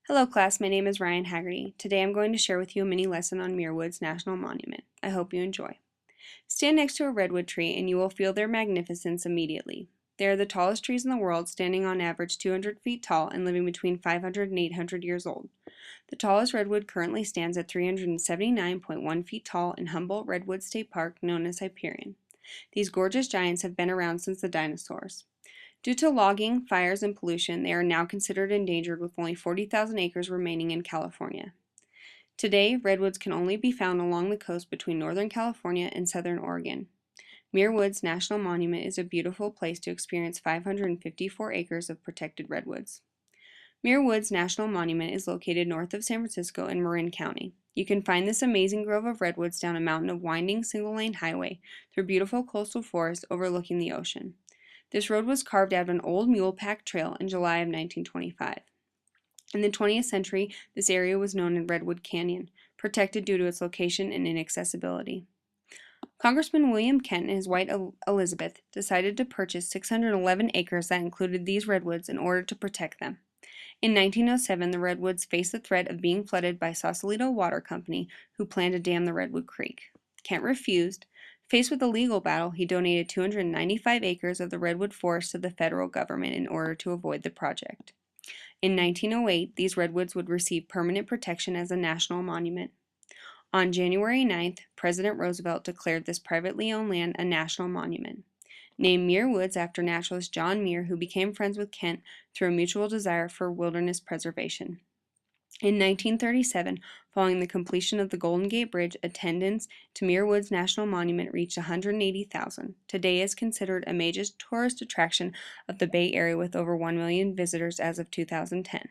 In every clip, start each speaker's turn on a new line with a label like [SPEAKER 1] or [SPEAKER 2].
[SPEAKER 1] Hello class, my name is Ryan Haggerty. Today I'm going to share with you a mini lesson on Muir Woods National Monument. I hope you enjoy. Stand next to a redwood tree and you will feel their magnificence immediately. They are the tallest trees in the world, standing on average 200 feet tall and living between 500 and 800 years old. The tallest redwood currently stands at 379.1 feet tall in Humboldt Redwood State Park, known as Hyperion. These gorgeous giants have been around since the dinosaurs. Due to logging, fires, and pollution, they are now considered endangered with only 40,000 acres remaining in California. Today, redwoods can only be found along the coast between Northern California and Southern Oregon. Muir Woods National Monument is a beautiful place to experience 554 acres of protected redwoods. Muir Woods National Monument is located north of San Francisco in Marin County. You can find this amazing grove of redwoods down a mountain of winding single-lane highway through beautiful coastal forests overlooking the ocean. This road was carved out of an old mule pack trail in July of 1925. In the 20th century, this area was known as Redwood Canyon, protected due to its location and inaccessibility. Congressman William Kent and his wife Elizabeth decided to purchase 611 acres that included these redwoods in order to protect them. In 1907, the redwoods faced the threat of being flooded by Sausalito Water Company, who planned to dam the Redwood Creek. Kent refused. Faced with a legal battle, he donated 295 acres of the redwood forest to the federal government in order to avoid the project. In 1908, these redwoods would receive permanent protection as a national monument. On January 9th, President Roosevelt declared this privately owned land a national monument. Named Muir Woods after naturalist John Muir, who became friends with Kent through a mutual desire for wilderness preservation. In 1937, following the completion of the Golden Gate Bridge, attendance to Muir Woods National Monument reached 180,000. Today is considered a major tourist attraction of the Bay Area with over 1 million visitors as of 2010.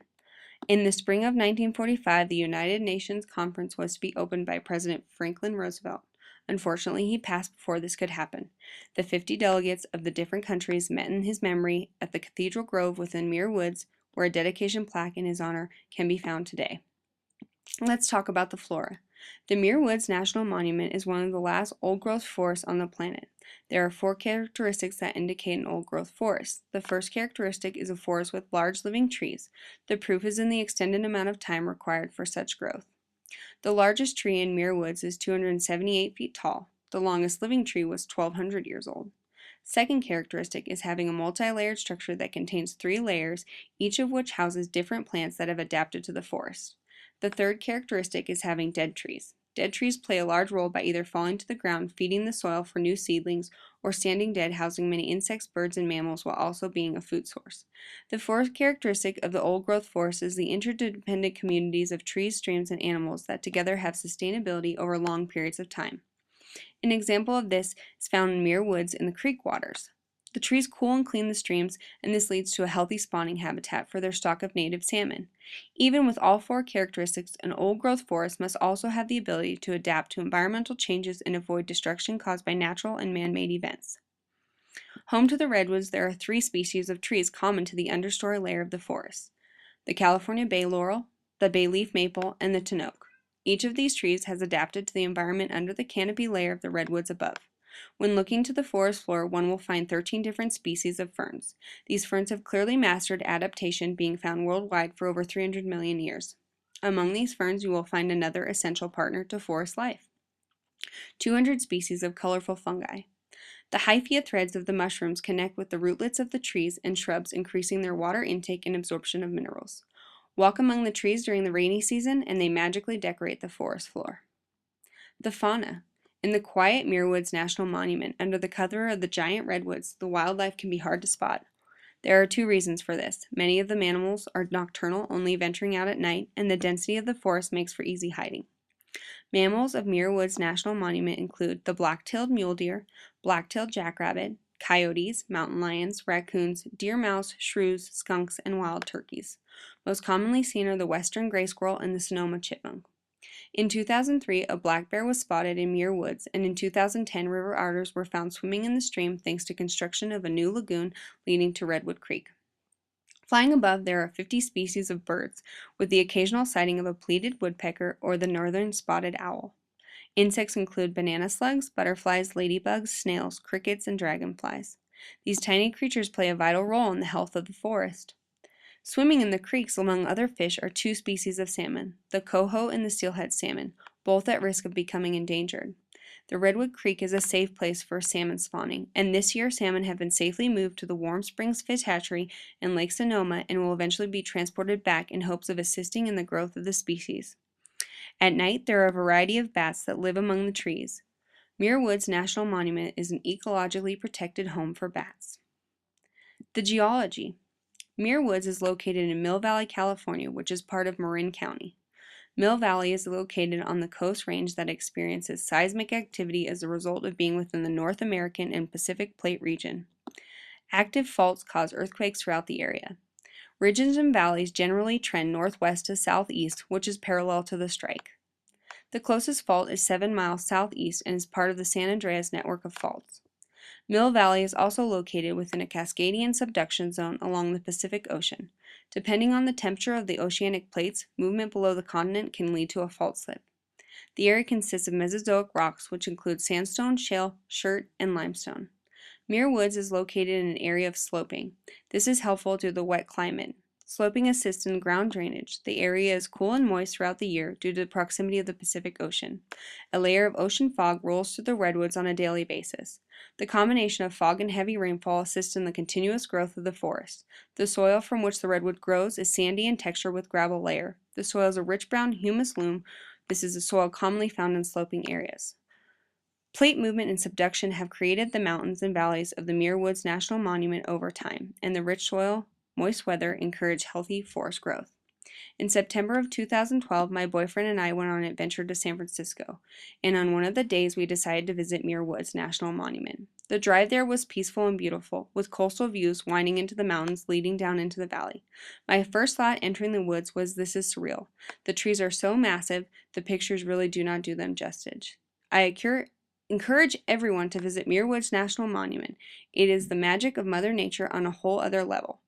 [SPEAKER 1] In the spring of 1945, the United Nations Conference was to be opened by President Franklin Roosevelt. Unfortunately, he passed before this could happen. The 50 delegates of the different countries met in his memory at the Cathedral Grove within Muir Woods, where a dedication plaque in his honor can be found today. Let's talk about the flora. The Muir Woods National Monument is one of the last old-growth forests on the planet. There are 4 characteristics that indicate an old-growth forest. The first characteristic is a forest with large living trees. The proof is in the extended amount of time required for such growth. The largest tree in Muir Woods is 278 feet tall. The longest living tree was 1,200 years old. Second characteristic is having a multi-layered structure that contains 3 layers, each of which houses different plants that have adapted to the forest. The third characteristic is having dead trees. Dead trees play a large role by either falling to the ground, feeding the soil for new seedlings, or standing dead, housing many insects, birds, and mammals while also being a food source. The fourth characteristic of the old-growth forest is the interdependent communities of trees, streams, and animals that together have sustainability over long periods of time. An example of this is found in Muir Woods in the creek waters. The trees cool and clean the streams, and this leads to a healthy spawning habitat for their stock of native salmon. Even with all 4 characteristics, an old-growth forest must also have the ability to adapt to environmental changes and avoid destruction caused by natural and man-made events. Home to the redwoods, there are 3 species of trees common to the understory layer of the forest: the California bay laurel, the bayleaf maple, and the tin oak. Each of these trees has adapted to the environment under the canopy layer of the redwoods above. When looking to the forest floor, one will find 13 different species of ferns. These ferns have clearly mastered adaptation, being found worldwide for over 300 million years. Among these ferns, you will find another essential partner to forest life: 200 species of colorful fungi. The hyphea threads of the mushrooms connect with the rootlets of the trees and shrubs, increasing their water intake and absorption of minerals. Walk among the trees during the rainy season, and they magically decorate the forest floor. The fauna. In the quiet Muir Woods National Monument, under the cover of the giant redwoods, the wildlife can be hard to spot. There are 2 reasons for this. Many of the animals are nocturnal, only venturing out at night, and the density of the forest makes for easy hiding. Mammals of Muir Woods National Monument include the black-tailed mule deer, black-tailed jackrabbit, coyotes, mountain lions, raccoons, deer mouse, shrews, skunks, and wild turkeys. Most commonly seen are the western gray squirrel and the Sonoma chipmunk. In 2003, a black bear was spotted in Muir Woods, and in 2010, river otters were found swimming in the stream thanks to construction of a new lagoon leading to Redwood Creek. Flying above, there are 50 species of birds, with the occasional sighting of a pleated woodpecker or the northern spotted owl. Insects include banana slugs, butterflies, ladybugs, snails, crickets, and dragonflies. These tiny creatures play a vital role in the health of the forest. Swimming in the creeks among other fish are two species of salmon, the coho and the steelhead salmon, both at risk of becoming endangered. The Redwood Creek is a safe place for salmon spawning, and this year salmon have been safely moved to the Warm Springs Fish Hatchery in Lake Sonoma and will eventually be transported back in hopes of assisting in the growth of the species. At night, there are a variety of bats that live among the trees. Muir Woods National Monument is an ecologically protected home for bats. The geology. Muir Woods is located in Mill Valley, California, which is part of Marin County. Mill Valley is located on the Coast Range that experiences seismic activity as a result of being within the North American and Pacific Plate region. Active faults cause earthquakes throughout the area. Ridges and valleys generally trend northwest to southeast, which is parallel to the strike. The closest fault is 7 miles southeast and is part of the San Andreas network of faults. Mill Valley is also located within a Cascadian subduction zone along the Pacific Ocean. Depending on the temperature of the oceanic plates, movement below the continent can lead to a fault slip. The area consists of Mesozoic rocks, which include sandstone, shale, chert, and limestone. Muir Woods is located in an area of sloping. This is helpful due to the wet climate. Sloping assists in ground drainage. The area is cool and moist throughout the year due to the proximity of the Pacific Ocean. A layer of ocean fog rolls through the redwoods on a daily basis. The combination of fog and heavy rainfall assists in the continuous growth of the forest. The soil from which the redwood grows is sandy in texture with gravel layer. The soil is a rich brown humus loam. This is a soil commonly found in sloping areas. Plate movement and subduction have created the mountains and valleys of the Muir Woods National Monument over time, and the rich soil, moist weather encourage healthy forest growth. In September of 2012, my boyfriend and I went on an adventure to San Francisco, and on one of the days we decided to visit Muir Woods National Monument. The drive there was peaceful and beautiful, with coastal views winding into the mountains leading down into the valley. My first thought entering the woods was, this is surreal. The trees are so massive, the pictures really do not do them justice. I encourage everyone to visit Muir Woods National Monument. It is the magic of Mother Nature on a whole other level.